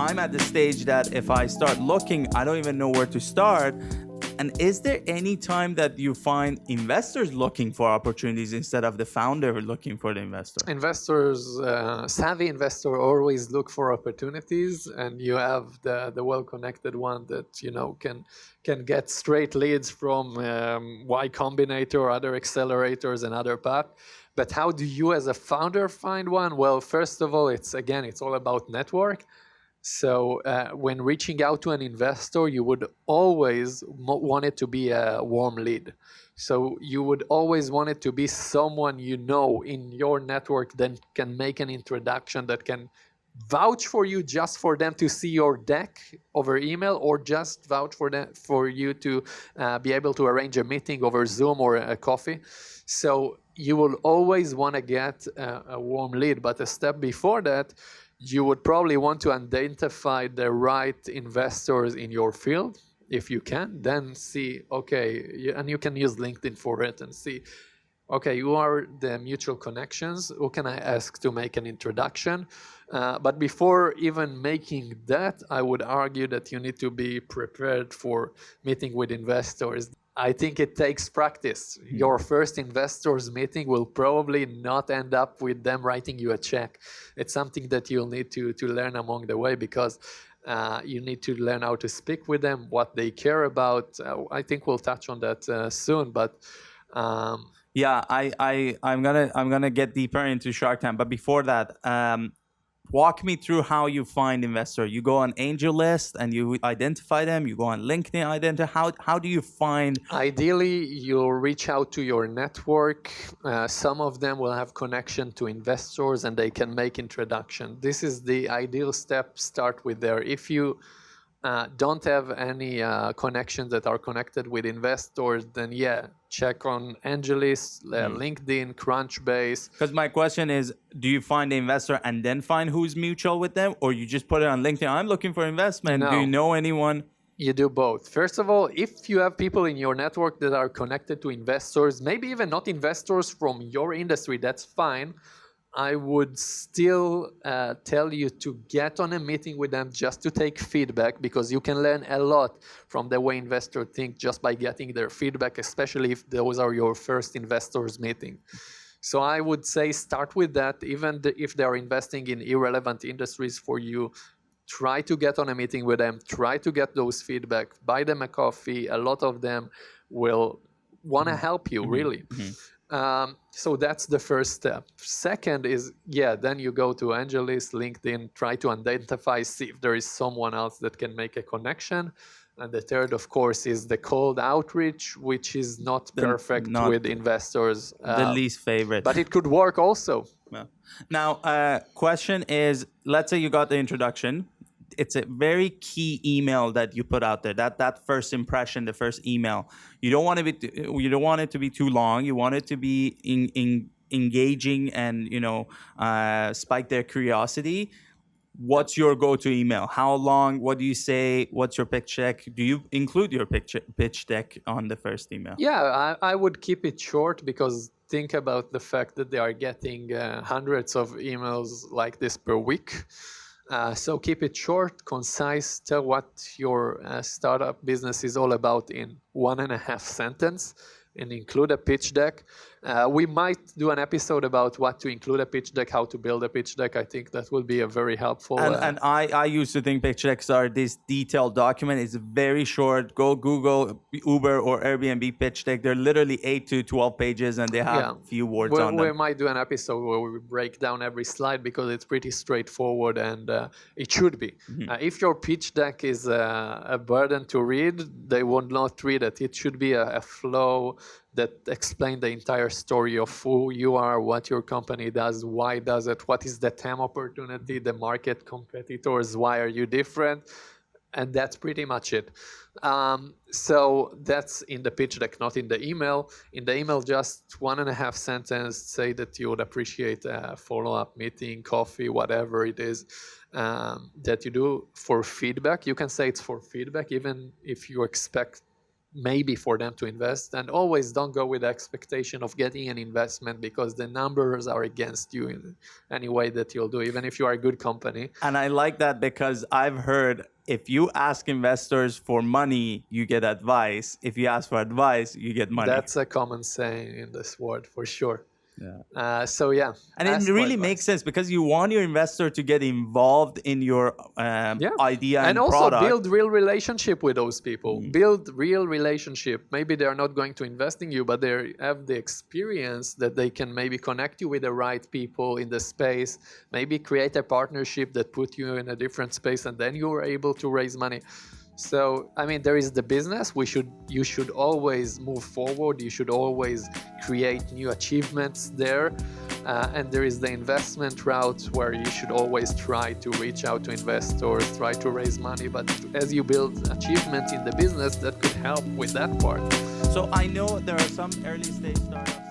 I'm at the stage that if I start looking, I don't even know where to start. And is there any time that you find investors looking for opportunities instead of the founder looking for the investor? Investors, savvy investor, always look for opportunities, and you have the well-connected one that can get straight leads from Y Combinator, other accelerators, and other paths. But how do you, as a founder, find one? Well, first of all, it's all about network. So when reaching out to an investor, you would always want it to be a warm lead. So you would always want it to be someone in your network that can make an introduction, that can vouch for you just for them to see your deck over email, or just vouch for you to be able to arrange a meeting over Zoom or a coffee. So you will always want to get a warm lead. But a step before that, you would probably want to identify the right investors in your field, if you can. Then see, and you can use LinkedIn for it, and see, who are the mutual connections? Who can I ask to make an introduction? But before even making that, I would argue that you need to be prepared for meeting with investors. I think it takes practice. Your first investors meeting will probably not end up with them writing you a check. It's something that you'll need to learn along the way, because you need to learn how to speak with them, what they care about. I think we'll touch on that soon, but yeah, I'm gonna get deeper into Shark Tank, but before that, walk me through how you find investor. You go on AngelList and you identify them. You go on LinkedIn, identify. How do you find? Ideally, you'll reach out to your network. Some of them will have connection to investors, and they can make introduction. This is the ideal step. Start with there. If you don't have any connections that are connected with investors, then check on AngelList, LinkedIn, Crunchbase. Because my question is, do you find the investor and then find who's mutual with them, or you just put it on LinkedIn? I'm looking for investment. No. Do you know anyone? You do both. First of all, if you have people in your network that are connected to investors, maybe even not investors from your industry, that's fine. I would still tell you to get on a meeting with them just to take feedback, because you can learn a lot from the way investors think just by getting their feedback, especially if those are your first investors meeting. So I would say start with that. Even if they are investing in irrelevant industries for you, try to get on a meeting with them, try to get those feedback, buy them a coffee. A lot of them will want to help you, really. So that's the first step. Second is, then you go to AngelList, LinkedIn, try to identify, see if there is someone else that can make a connection. And the third, of course, is the cold outreach, which is not perfect with investors. The least favorite. But it could work also. Well, now, question is, let's say you got the introduction. It's a very key email that you put out there. That first impression, the first email. You don't want it to be too long. You want it to be engaging and spike their curiosity. What's your go-to email? How long? What do you say? What's your pitch deck? Do you include your pitch deck on the first email? Yeah, I would keep it short, because think about the fact that they are getting hundreds of emails like this per week. So keep it short, concise, tell what your startup business is all about in 1.5 sentences, and include a pitch deck. We might do an episode about what to include a pitch deck, how to build a pitch deck. I think that will be a very helpful. And I used to think pitch decks are this detailed document. It's very short. Go Google Uber or Airbnb pitch deck. They're literally 8 to 12 pages, and they have few words on them. We might do an episode where we break down every slide, because it's pretty straightforward, and it should be. If your pitch deck is a burden to read, they will not read it. It should be a flow that explain the entire story of who you are, what your company does, why does it, what is the TAM opportunity, the market, competitors, why are you different, and that's pretty much it. So that's in the pitch deck, not in the email. In the email, just 1.5 sentences, say that you would appreciate a follow-up meeting, coffee, whatever it is that you do for feedback. You can say it's for feedback, even if you expect maybe for them to invest. And always don't go with the expectation of getting an investment, because the numbers are against you in any way that you'll do, even if you are a good company. And I like that, because I've heard if you ask investors for money, you get advice. If you ask for advice, you get money. That's a common saying in this world, for sure. Yeah. So yeah, And ask it for really advice. makes sense, because you want your investor to get involved in your idea and also product. build real relationship with those people. Build real relationship. Maybe they are not going to invest in you, but they have the experience that they can maybe connect you with the right people in the space. Maybe create a partnership that put you in a different space, and then you are able to raise money. So, I mean, there is the business. You should always move forward. You should always create new achievements there. And there is the investment route, where you should always try to reach out to investors, try to raise money. But as you build achievement in the business, that could help with that part. So I know there are some early stage startups